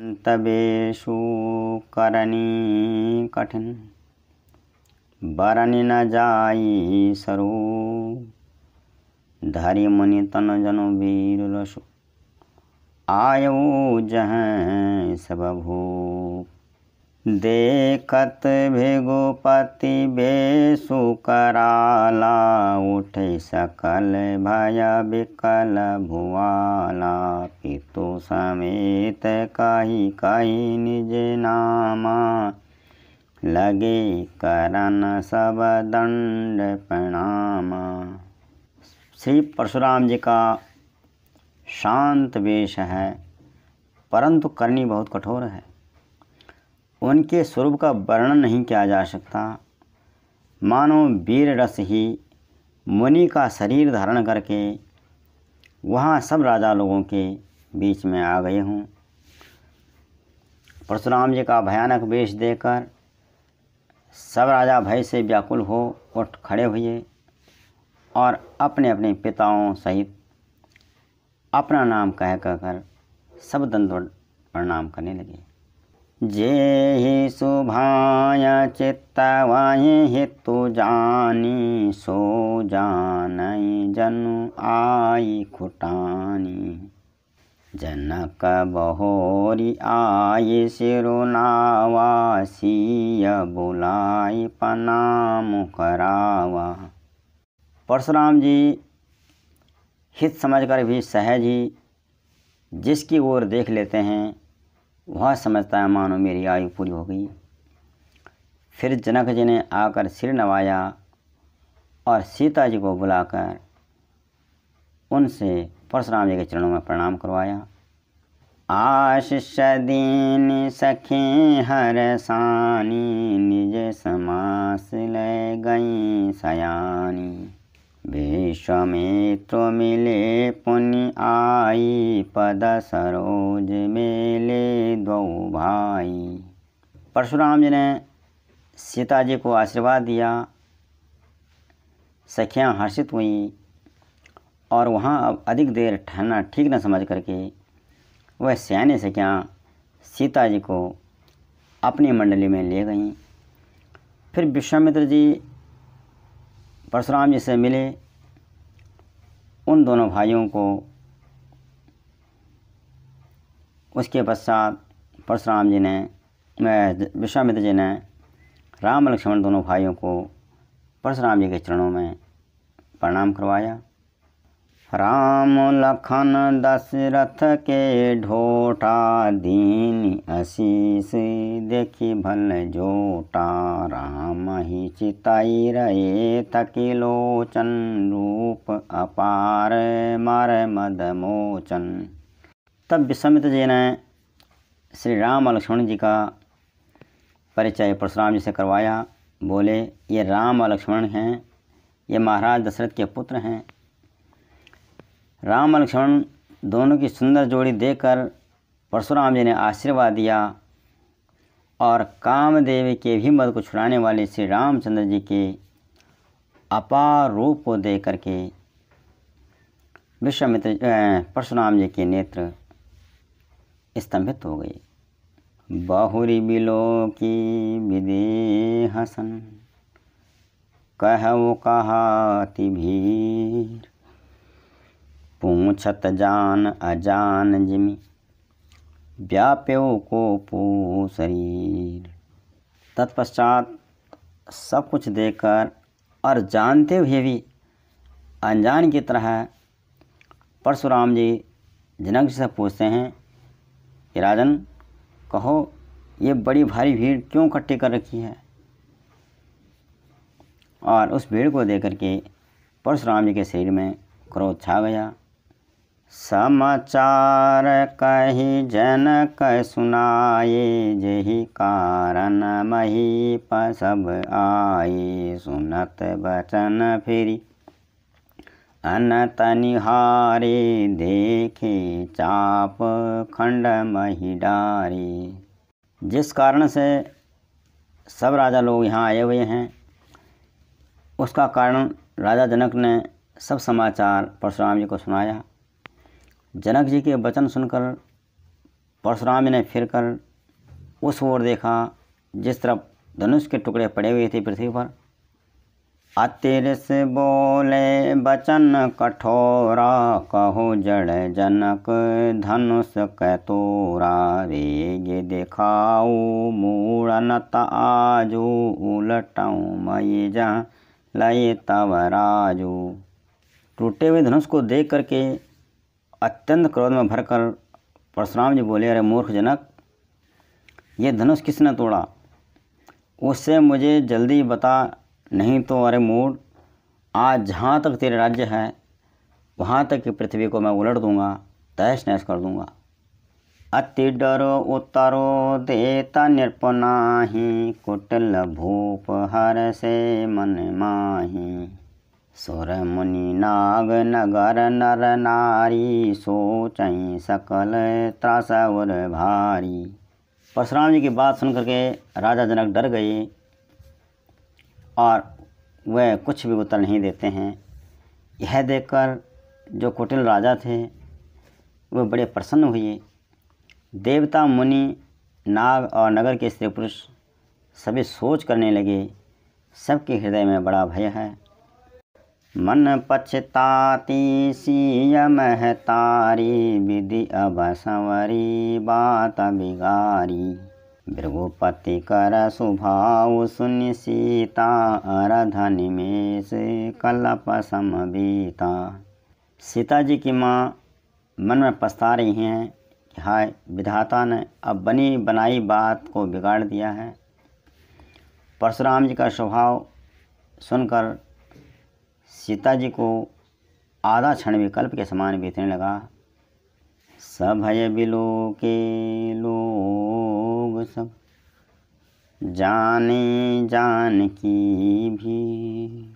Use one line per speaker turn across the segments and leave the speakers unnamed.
तबेषु करनी कठिन, बरनि न जाई सरो। धरि मुनि तन जनु वीर रसु, आयु जहाँ सब भूप। देखत भृगुपति बेसु कराला, उठे सकल भय विकल भुआला। पितु समेत कही कही निज नामा, लगे करन सब दंड प्रणामा। श्री परशुराम जी का शांत वेश है, परंतु करनी बहुत कठोर है। उनके स्वरूप का वर्णन नहीं किया जा सकता। मानो वीर रस ही मुनि का शरीर धारण करके वहाँ सब राजा लोगों के बीच में आ गए हों। परशुराम जी का भयानक वेश देखकर सब राजा भय से व्याकुल हो उठ खड़े हुए और अपने अपने पिताओं सहित अपना नाम कह कर सब दंडवत प्रणाम करने लगे। जेहि सुभाय चित्तवहि हितु जानी, सो जानई जनु आई खुटानी। जनक बहोरी आई सिरुनावा, सिय बुलाई प्रणाम करावा। परशुराम जी हित समझकर भी सहज ही जिसकी ओर देख लेते हैं वह समझता है मानो मेरी आयु पूरी हो गई। फिर जनक जी ने आकर सिर नवाया और सीता जी को बुलाकर उनसे परशुराम जी के चरणों में प्रणाम करवाया। आशीष दीन सखे हर सानी, निज समास ले गई सयानी। विश्वामित्र मिले पुनि आई, पद सरोज मेले दो भाई। परशुराम जी ने सीता जी को आशीर्वाद दिया। सखियाँ हर्षित हुई और वहाँ अब अधिक देर ठहरना ठीक न समझ करके वह सयानी सखियाँ सीता जी को अपनी मंडली में ले गईं। फिर विश्वामित्र जी परशुराम जी से मिले। उन दोनों भाइयों को उसके पश्चात परशुराम जी ने विश्वामित्र जी ने राम लक्ष्मण दोनों भाइयों को परशुराम जी के चरणों में प्रणाम करवाया। राम लखन दशरथ के ढोटा, दीन आशीष देखी भल जोटा। राम ही चिताई रहे थकी लोचन, रूप अपार मार मद मोचन। तब विश्वामित्र जी ने श्री राम और लक्ष्मण जी का परिचय परशुराम जी से करवाया। बोले ये राम और लक्ष्मण हैं, ये महाराज दशरथ के पुत्र हैं। राम और लक्ष्मण दोनों की सुंदर जोड़ी देखकर परशुराम जी ने आशीर्वाद दिया और कामदेव के भी मद को छुड़ाने वाले श्री रामचंद्र जी के अपार रूप को देख करके परशुराम जी के नेत्र स्तंभित हो गए। बहुरी बिलो की विदेहसन, कहु कहाति भीर। पूछत जान अजान जिमि, व्याप्यो को पू शरीर। तत्पश्चात सब कुछ देखकर और जानते हुए भी अनजान की तरह परशुराम जी जनक जी से पूछते हैं कि राजन कहो ये बड़ी भारी भीड़ क्यों इकट्ठी कर रखी है। और उस भीड़ को देख करके परशुराम जी के शरीर में क्रोध छा गया। समाचार कही जनक सुनाए, जेहि कारण महीप सब आए। सुनत बचन फिरी अनत निहारे, देखे चाप खंड मही डारे। जिस कारण से सब राजा लोग यहाँ आए हुए हैं उसका कारण राजा जनक ने सब समाचार परशुराम जी को सुनाया। जनक जी के वचन सुनकर परशुराम जी ने फिर कर उस ओर देखा जिस तरफ धनुष के टुकड़े पड़े हुए थे पृथ्वी पर। अतिरिस बोले बचन कठोरा, कहो जड़ जनक धनुष कैतोरा। वेग दिखाओ मूड़नत आजू, उलटाऊँ मई जहाँ लय तव राजू। टूटे हुए धनुष को देख करके अत्यंत क्रोध में भरकर परशुराम जी बोले, अरे मूर्ख जनक, ये धनुष किसने तोड़ा? उससे मुझे जल्दी बता, नहीं तो अरे मूढ़, आज जहाँ तक तेरे राज्य है वहाँ तक की पृथ्वी को मैं उलट दूंगा, तहस नहस कर दूंगा। अति डरो उतरो देता निरपनाही, कुटिल भूप हर से मन माही। सुर मुनि नाग नगर नर नारी, सोचई सकल त्रास और भारी। परशुराम जी की बात सुन करके राजा जनक डर गए और वह कुछ भी उत्तर नहीं देते हैं। यह देखकर जो कुटिल राजा थे वह बड़े प्रसन्न हुए। देवता मुनि नाग और नगर के स्त्री पुरुष सभी सोच करने लगे, सबके हृदय में बड़ा भय है। मन पछताती सिय महतारी, विधि अब संवरी बात बिगारी। भृगुपति कर सुभाव सुनि सीता, अरध निमेष कलप समबीता। सीता जी की माँ मन में पछता रही हैं कि हाय, विधाता ने अब बनी बनाई बात को बिगाड़ दिया है। परशुराम जी का स्वभाव सुनकर सीता जी को आधा क्षण भी कल्प के समान बीतने लगा। सभय बिलो के लोग सब, जाने जान की भी।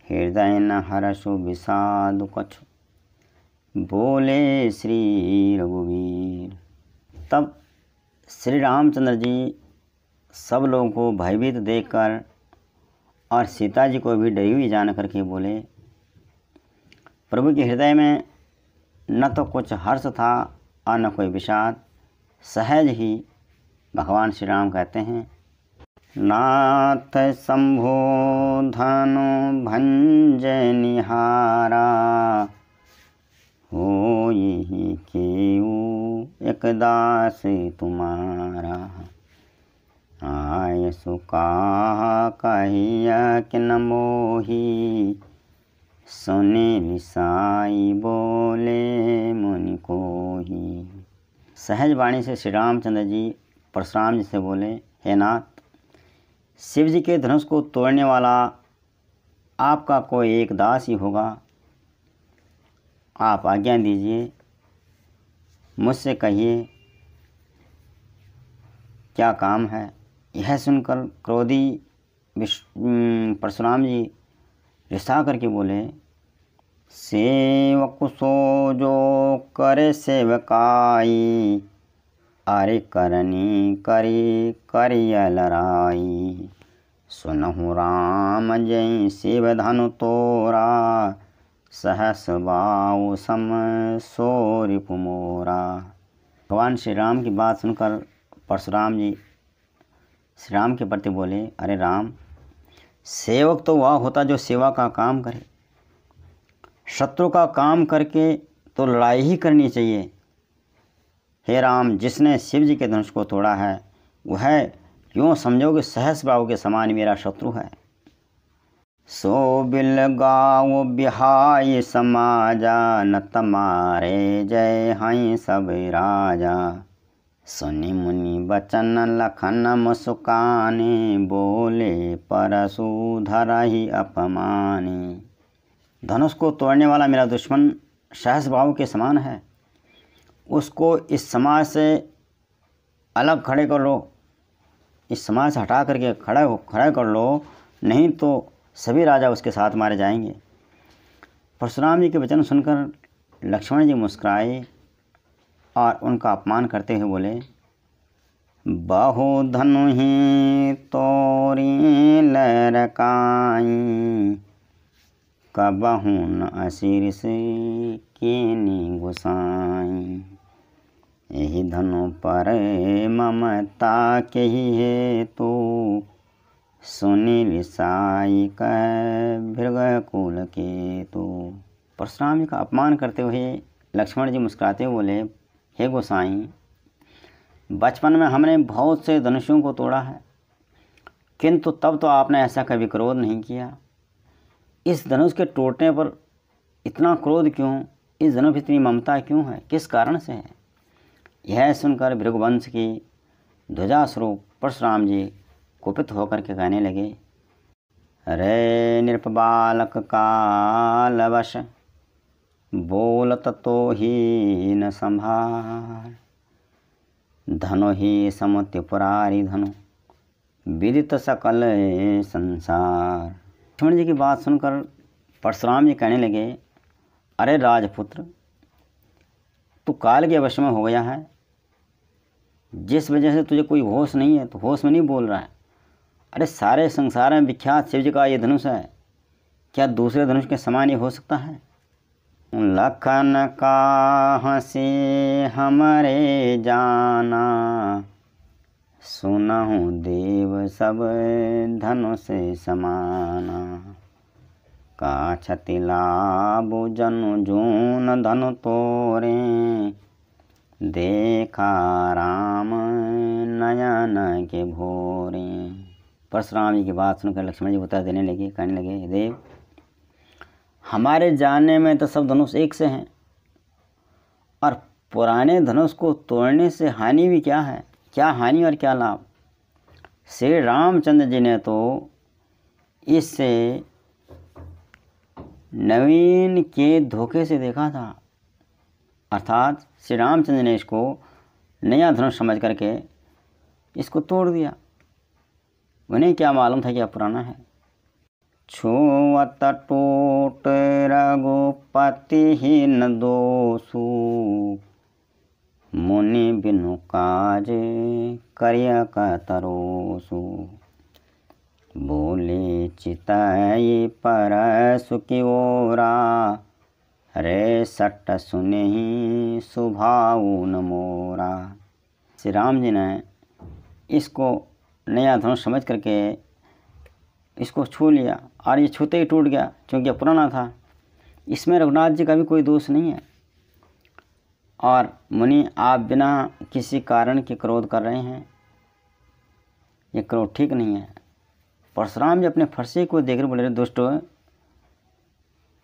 हृदय न हर्षो विषाद कछु, बोले श्री रघुवीर। तब श्री रामचंद्र जी सब लोगों को भयभीत देखकर और सीता जी को भी डरी हुई जान करके बोले। प्रभु के हृदय में न तो कुछ हर्ष था और न कोई विषाद, सहज ही भगवान श्री राम कहते हैं, नाथ शंभो धनु भंज निहारा, हो यही केऊ एक दास तुम्हारा। आय सुका कहिया किन मोही, सुने विसाई बोले मुनि कोही। सहज वाणी से श्री रामचंद्र जी परशुराम जी से बोले, हे नाथ, शिव जी के धनुष को तोड़ने वाला आपका कोई एक दास ही होगा। आप आज्ञा दीजिए, मुझसे कहिए क्या काम है। यह सुनकर क्रोधी परशुराम जी रिसा करके बोले, सेवक सो जो करे सेवकाई, अरे करनी करी करिय लराई। सुनहु राम जय शिव धनु तोरा, सहस बाऊ सम सो रिपु मोरा। भगवान श्री राम की बात सुनकर परशुराम जी श्री राम के प्रति बोले, अरे राम, सेवक तो वह होता जो सेवा का काम करे, शत्रु का काम करके तो लड़ाई ही करनी चाहिए। हे राम, जिसने शिव जी के धनुष को तोड़ा है वह यूँ समझो कि सहस बाहु के समान मेरा शत्रु है। सो बिल गाओ बिहाय समाजा, न तमारे जय हाई सब राजा। सुनि मुनि बचन लखन मुस्काने, बोले परशु धरहि अपमाने। धनुष को तोड़ने वाला मेरा दुश्मन सहस बाहु के समान है, उसको इस समाज से अलग खड़े कर लो, इस समाज से हटा करके खड़ा कर लो, नहीं तो सभी राजा उसके साथ मारे जाएंगे। परशुराम जी के वचन सुनकर लक्ष्मण जी मुस्कुराए और उनका अपमान करते हुए बोले, बहु धनु ही तोरी लरकाई, कबहु न अशीर से केनी गुसाई। यही धनु पर ममता के ही है तो सुनी लिसाई कह भृग कुल के तो। परशुराम जी का अपमान करते हुए लक्ष्मण जी मुस्कुराते हुए बोले, हे गोसाई, बचपन में हमने बहुत से धनुषों को तोड़ा है, किंतु तब तो आपने ऐसा कभी क्रोध नहीं किया। इस धनुष के टूटने पर इतना क्रोध क्यों, इस धनुष पर इतनी ममता क्यों है, किस कारण से है? यह सुनकर भृगुवंश की ध्वजा स्वरूप परशुराम जी कुपित होकर के कहने लगे, रे नृप बालक कालवश बोलत तो ही न संभार, धनु ही समुति पुरारी धनु विदित सकल संसार। लक्ष्मण जी की बात सुनकर परशुराम जी कहने लगे, अरे राजपुत्र, तू काल के वश में हो गया है, जिस वजह से तुझे कोई होश नहीं है, तो होश में नहीं बोल रहा है। अरे सारे संसार में विख्यात शिव जी का ये धनुष है, क्या दूसरे धनुष के समान ये हो सकता है? लखन का हंसी हमारे जाना, सुनहु देव सब धनुष समाना, का छति लाभु जनु जून धनु तोरे, देखा राम नयन के भोरे। परशुराम जी की बात सुनकर लक्ष्मण जी उत्तर देने लगे, कहने लगे, देव, हमारे जानने में तो सब धनुष एक से हैं, और पुराने धनुष को तोड़ने से हानि भी क्या है, क्या हानि और क्या लाभ? श्री रामचंद्र जी ने तो इससे नवीन के धोखे से देखा था, अर्थात श्री रामचंद्र ने इसको नया धनुष समझ करके इसको तोड़ दिया। उन्हें क्या मालूम था कि यह पुराना है। छुअत टूट रघुपति ही न दोषु, मुनि बिनु काज करिय कतरोसु, बोले चितई परसु की ओरा, रे सट सुने ही सुभाऊ न मोरा। श्री राम जी ने इसको नया धनुष समझ करके इसको छू लिया, और ये छूते ही टूट गया, क्योंकि पुराना था। इसमें रघुनाथ जी का भी कोई दोष नहीं है। और मुनि, आप बिना किसी कारण के क्रोध कर रहे हैं, ये क्रोध ठीक नहीं है। परशुराम जी अपने फरसे को देखकर बोले, दुष्ट,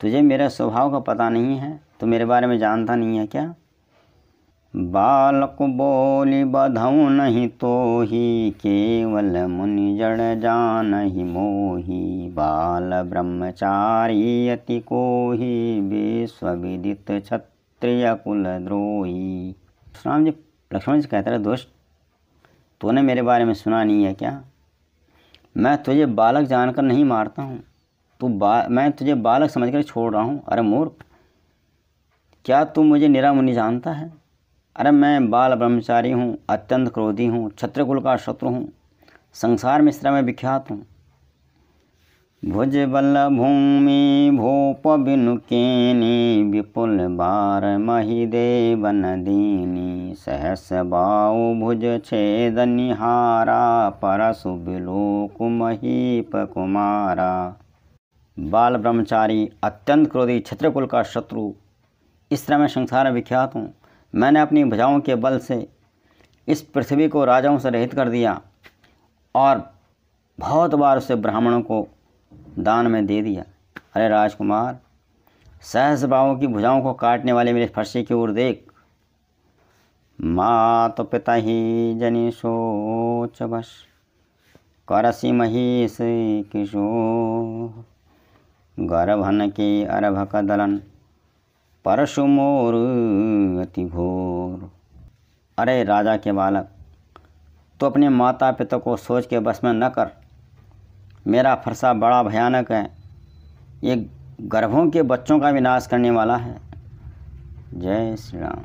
तुझे मेरे स्वभाव का पता नहीं है, तो मेरे बारे में जानता नहीं है क्या? बालक बोली बधऊ नहीं तो ही, केवल मुनि जड़ जान ही मोही, बाल ब्रह्मचारी अति को ही, विश्व विदित क्षत्रिय कुल द्रोही। परशुराम जी लक्ष्मण जी कहते रहे, दोस्त, तूने मेरे बारे में सुना नहीं है क्या? मैं तुझे बालक जानकर नहीं मारता हूँ, मैं तुझे बालक समझकर छोड़ रहा हूँ। अरे मूर्ख, क्या तू मुझे निरा मुनि जानता है? अरे मैं बाल ब्रह्मचारी हूँ, अत्यंत क्रोधी हूँ, क्षत्रिय कुल का शत्रु हूँ, संसार में इस तरह मैं विख्यात हूँ। भुज बल भूमि भूप बिनु केनी, विपुल बार मही देवन दीनी, सहस बाऊ भुज छेद निहारा, परसु बिलोक महीप कुमारा। बाल ब्रह्मचारी, अत्यंत क्रोधी, क्षत्रिय कुल का शत्रु, इस तरह मैं संसार में विख्यात हूँ। मैंने अपनी भुजाओं के बल से इस पृथ्वी को राजाओं से रहित कर दिया, और बहुत बार उसे ब्राह्मणों को दान में दे दिया। अरे राजकुमार, सहस्रबाहुओं की भुजाओं को काटने वाले मेरे फरसे की ओर देख। मात पिता ही जनि सोच बस, करसी महीस किशोर, गर्भन के अरभक दलन, परशु मोर अति घोर। अरे राजा के बालक, तो अपने माता पिता को सोच के बस में न कर। मेरा फरसा बड़ा भयानक है, ये गर्भों के बच्चों का विनाश करने वाला है। जय श्री राम।